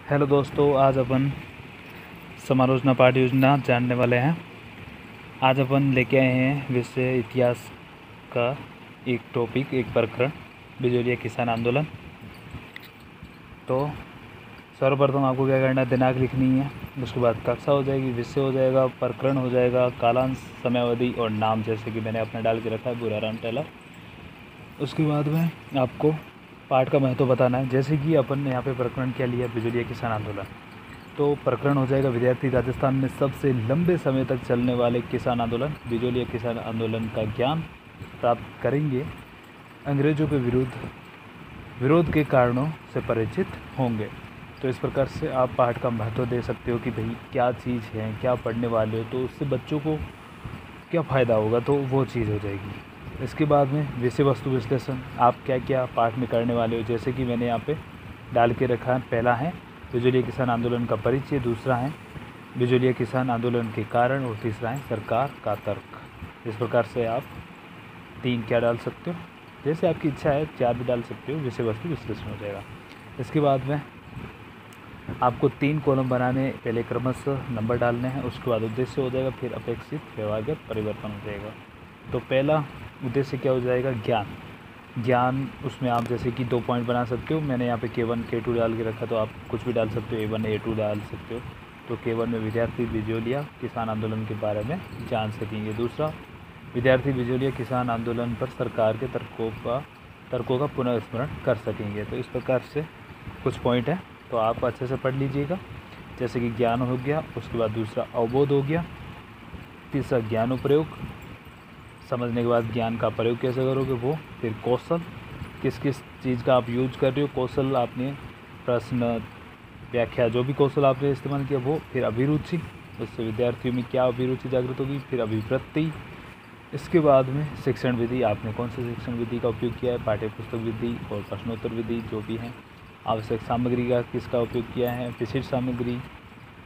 Hello दोस्तों, आज अपन समालोचना पाठ योजना जानने वाले हैं। आज अपन लेके आए हैं विषय इतिहास का एक टॉपिक, एक प्रकरण, बिजोलिया किसान आंदोलन। तो सर्वप्रथम आपको क्या करना है, दिनांक लिखनी है, उसके बाद कक्षा हो जाएगी, विषय हो जाएगा, प्रकरण हो जाएगा, कालांश, समयावधि और नाम, जैसे कि मैंने अपने डाल के रखा है बुराराम टेलर। उसके बाद में आपको पाठ का महत्व बताना है। जैसे कि अपन ने यहाँ पे प्रकरण क्या लिया, बिजोलिया किसान आंदोलन। तो प्रकरण हो जाएगा विद्यार्थी राजस्थान में सबसे लंबे समय तक चलने वाले किसान आंदोलन बिजोलिया किसान आंदोलन का ज्ञान प्राप्त करेंगे, अंग्रेजों के विरोध के कारणों से परिचित होंगे। तो इस प्रकार से आप पाठ का महत्व दे सकते हो कि भाई क्या चीज़ है, क्या पढ़ने वाले हो, तो उससे बच्चों को क्या फ़ायदा होगा, तो वो चीज़ हो जाएगी। इसके बाद में विषय वस्तु विश्लेषण, आप क्या क्या पाठ में करने वाले हो। जैसे कि मैंने यहाँ पे डाल के रखा है, पहला है बिजोलिया किसान आंदोलन का परिचय, दूसरा है बिजोलिया किसान आंदोलन के कारण और तीसरा है सरकार का तर्क। इस प्रकार से आप 3 क्या डाल सकते हो, जैसे आपकी इच्छा है 4 भी डाल सकते हो, विषय वस्तु विश्लेषण हो जाएगा। इसके बाद में आपको 3 कॉलम बनाने, पहले क्रमशः नंबर डालने हैं, उसके बाद उद्देश्य हो जाएगा, फिर अपेक्षित व्यवहारगत परिवर्तन हो जाएगा। तो पहला उद्देश्य क्या हो जाएगा, ज्ञान। उसमें आप जैसे कि 2 पॉइंट बना सकते हो। मैंने यहाँ पे K1 K2 डाल के रखा, तो आप कुछ भी डाल सकते हो, A1 A2 डाल सकते हो। तो K1 में विद्यार्थी बिजोलिया किसान आंदोलन के बारे में जान सकेंगे। दूसरा, विद्यार्थी बिजोलिया किसान आंदोलन पर सरकार के तर्कों का पुनर्स्मरण कर सकेंगे। तो इस प्रकार से कुछ पॉइंट हैं, तो आप अच्छे से पढ़ लीजिएगा। जैसे कि ज्ञान हो गया, उसके बाद दूसरा अवबोध हो गया, तीसरा ज्ञानोपयोग, समझने के बाद ज्ञान का प्रयोग कैसे करोगे वो, फिर कौशल, किस किस चीज़ का आप यूज कर रहे हो, कौशल आपने प्रश्न व्याख्या जो भी कौशल आपने इस्तेमाल किया वो, फिर अभिरुचि, उससे विद्यार्थियों में क्या अभिरुचि जागृत होगी, फिर अभिवृत्ति। इसके बाद में शिक्षण विधि, आपने कौन सी शिक्षण विधि का उपयोग किया है, पाठ्य पुस्तक विधि और प्रश्नोत्तर विधि जो भी हैं। आवश्यक सामग्री का किसका उपयोग किया है, विशिष्ट सामग्री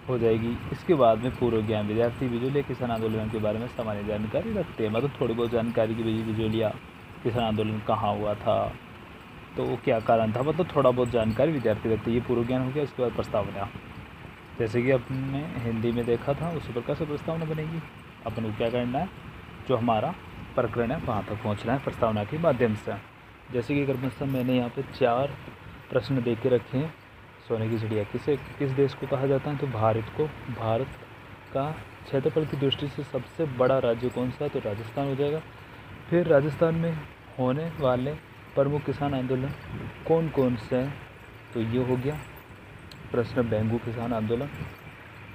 हो जाएगी। इसके बाद में पूर्व ज्ञान, विद्यार्थी बिजोलिया किसान आंदोलन के बारे में सामान्य जानकारी रखते हैं, मतलब थोड़ी बहुत जानकारी की बिजोलिया किसान आंदोलन कहाँ हुआ था, तो वो क्या कारण था, मतलब थोड़ा बहुत जानकारी विद्यार्थी रखते हैं। ये पूर्व ज्ञान हो गया। इसके बाद प्रस्तावना, जैसे कि अपने हिंदी में देखा था उसी प्रकार से प्रस्तावना बनेगी। अपन को क्या करना है, जो हमारा प्रकरण है वहाँ तक पहुँचना है प्रस्तावना के माध्यम से। जैसे कि क्रमशः मैंने यहाँ पे 4 प्रश्न दे के रखे हैं। सोने की चिड़िया किस देश को कहा जाता है, तो भारत को। भारत का क्षेत्रफल की दृष्टि से सबसे बड़ा राज्य कौन सा है, तो राजस्थान हो जाएगा। फिर राजस्थान में होने वाले प्रमुख किसान आंदोलन कौन कौन से हैं, तो ये हो गया प्रश्न, बेंगू किसान आंदोलन,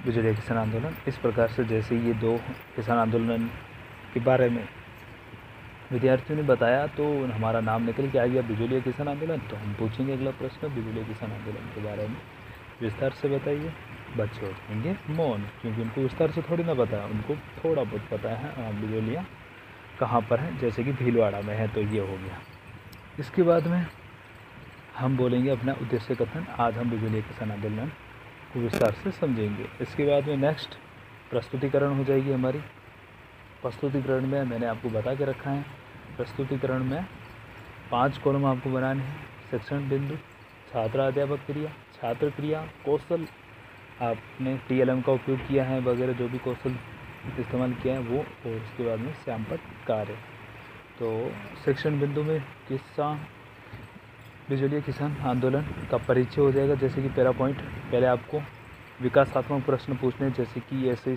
बिजोलिया किसान आंदोलन। इस प्रकार से जैसे ये 2 किसान आंदोलन के बारे में विद्यार्थियों ने बताया, तो हमारा नाम निकल के आ गया बिजोलिया किसान आंदोलन। तो हम पूछेंगे अगला प्रश्न, बिजोलिया किसान आंदोलन के बारे में विस्तार से बताइए। बच्चे हो जाएंगे मौन, क्योंकि उनको विस्तार से थोड़ी ना पता है, उनको थोड़ा बहुत पता है बिजोलिया कहाँ पर है, जैसे कि भीलवाड़ा में है। तो ये हो गया। इसके बाद में हम बोलेंगे अपना उद्देश्य कथन। आज हम बिजोलिया किसान आंदोलन को विस्तार से समझेंगे। इसके बाद में नेक्स्ट प्रस्तुतिकरण हो जाएगी हमारी। प्रस्तुतिकरण में मैंने आपको बता के रखा है, प्रस्तुतिकरण में 5 कॉलम आपको बनाने हैं। शिक्षण बिंदु, छात्र अध्यापक क्रिया, छात्र क्रिया, कौशल, आपने TLM का उपयोग किया है वगैरह, जो भी कौशल इस्तेमाल किया है वो, और उसके बाद में श्यामपट कार्य। तो शिक्षण बिंदु में किस्सा बिजोलिया किसान आंदोलन का परिचय हो जाएगा। जैसे कि पहला पॉइंट, पहले आपको विकासात्मक प्रश्न पूछने, जैसे कि ऐसे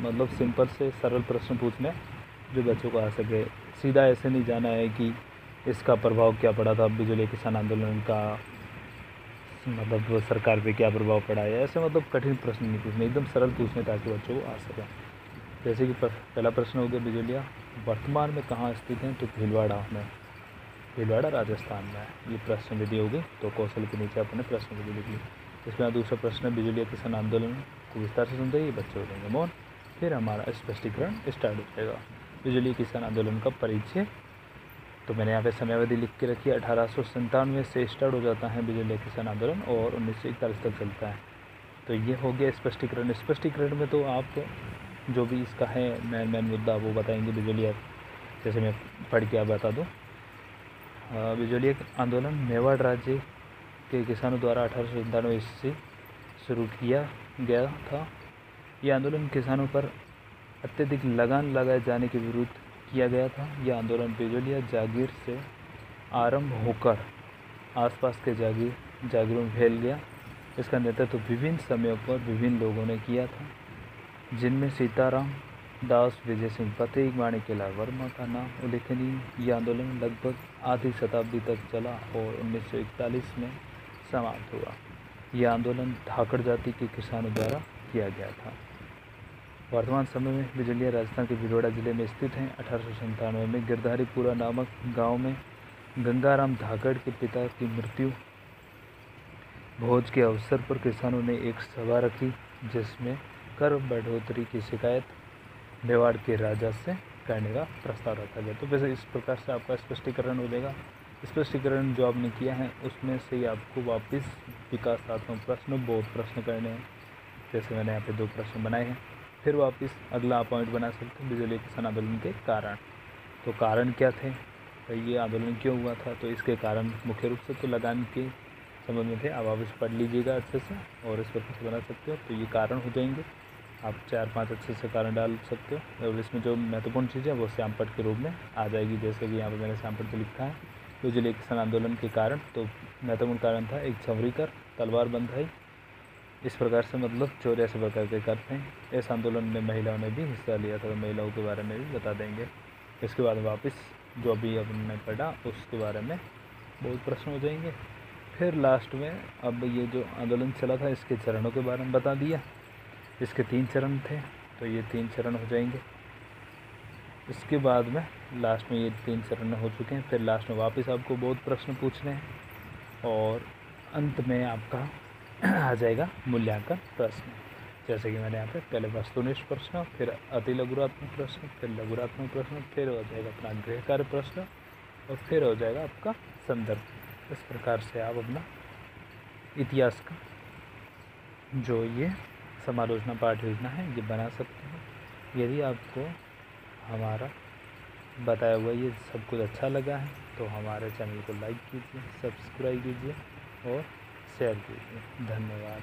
मतलब सिंपल से सरल प्रश्न पूछने जो बच्चों को आ सके। सीधा ऐसे नहीं जाना है कि इसका प्रभाव क्या पड़ा था बिजोलिया किसान आंदोलन का, मतलब वो सरकार पे क्या प्रभाव पड़ा है, ऐसे मतलब कठिन प्रश्न नहीं पूछने, एकदम सरल पूछने ताकि बच्चों को आ सके। जैसे कि पहला प्रश्न हो गया, बिजोलिया वर्तमान में कहाँ स्थित है, तो भीलवाड़ा राजस्थान में है। ये प्रश्न विधि हो गई। तो कौशल के नीचे अपने प्रश्न विधि लिख ली। इसमें दूसरा प्रश्न, बिजोलिया किसान आंदोलन को विस्तार से समझाइए। बच्चे हो जाएंगे मौन। फिर हमारा स्पष्टीकरण स्टार्ट हो जाएगा। बिजोलिया किसान आंदोलन का परिचय, तो मैंने यहाँ पे समयावधि लिख के रखी है। 1897 से स्टार्ट हो जाता है बिजोलिया किसान आंदोलन और 1941 तक चलता है। तो ये हो गया स्पष्टीकरण। स्पष्टीकरण में तो आप जो भी इसका है मेन मुद्दा वो बताएंगे बिजोलिया, जैसे मैं पढ़ के आप बता दूँ। बिजोलिया आंदोलन मेवाड़ राज्य के किसानों द्वारा 1897 ईस्वी शुरू किया गया था। यह आंदोलन किसानों पर अत्यधिक लगान लगाए जाने के विरुद्ध किया गया था। यह आंदोलन बिजलिया जागीर से आरंभ होकर आसपास के जागीरों में फैल गया। इसका नेतृत्व विभिन्न समयों पर विभिन्न लोगों ने किया था, जिनमें सीताराम दास, विजय सिंह पटेल, माणिक्यलाल वर्मा का नाम उल्लेखनीय। यह आंदोलन लगभग आधी शताब्दी तक चला और 1941 में समाप्त हुआ। यह आंदोलन धाकड़ जाति के किसानों द्वारा किया गया था। वर्तमान समय में बिजलिया राजस्थान के भिलवाड़ा जिले में स्थित है। 1897 में गिरधारीपुरा नामक गांव में गंगाराम धाकड़ के पिता की मृत्यु भोज के अवसर पर किसानों ने एक सभा रखी, जिसमें कर बढ़ोतरी की शिकायत मेवाड़ के राजा से करने का प्रस्ताव रखा गया। तो वैसे इस प्रकार से आपका स्पष्टीकरण हो जाएगा। स्पष्टीकरण जो आपने किया है उसमें से ही आपको वापस विकासात्मक प्रश्न, बहुत प्रश्न करने हैं। जैसे मैंने यहाँ पे 2 प्रश्न बनाए हैं, फिर वापस अगला पॉइंट बना सकते हैं बिजली किसान आंदोलन के कारण। तो कारण क्या थे, तो ये आंदोलन क्यों हुआ था, तो इसके कारण मुख्य रूप से तो लगान के संबंध में थे। आप वापस पढ़ लीजिएगा अच्छे से और इस प्रकार से बना सकते हो। तो ये कारण हो जाएंगे, आप 4-5 अच्छे से कारण डाल सकते हो और इसमें जो महत्वपूर्ण चीज़ है वो श्यामपट्ट के रूप में आ जाएगी। जैसे कि यहाँ पर मैंने श्यामपट्ट लिखा है, बिजली किसान आंदोलन के कारण। तो महत्वपूर्ण कारण था एक छवरीकर तलवार बंधाई। इस प्रकार से मतलब 84 प्रकार के कर थे। इस आंदोलन में महिलाओं ने भी हिस्सा लिया था, तो महिलाओं के बारे में भी बता देंगे। इसके बाद वापस जो अभी हमने पढ़ा उसके बारे में बहुत प्रश्न हो जाएंगे। फिर लास्ट में अब ये जो आंदोलन चला था इसके चरणों के बारे में बता दिया। इसके 3 चरण थे, तो ये 3 चरण हो जाएंगे। इसके बाद में लास्ट में ये 3 चरण हो चुके हैं। फिर लास्ट में वापस आपको बहुत प्रश्न पूछने हैं और अंत में आपका आ जाएगा मूल्यांकन प्रश्न। जैसे कि मैंने यहाँ पे पहले वस्तुनिष्ठ प्रश्न, फिर अति लघुरात्मक प्रश्न, फिर लघुरात्मक प्रश्न, फिर हो जाएगा अपना गृह कार्य प्रश्न और फिर हो जाएगा आपका संदर्भ। इस प्रकार से आप अपना इतिहास का जो ये समालोचना पाठ योजना है ये बना सकते हैं। यदि आपको हमारा बताया हुआ ये सब कुछ अच्छा लगा है तो हमारे चैनल को लाइक कीजिए, सब्सक्राइब कीजिए और शेयर कीजिए। धन्यवाद।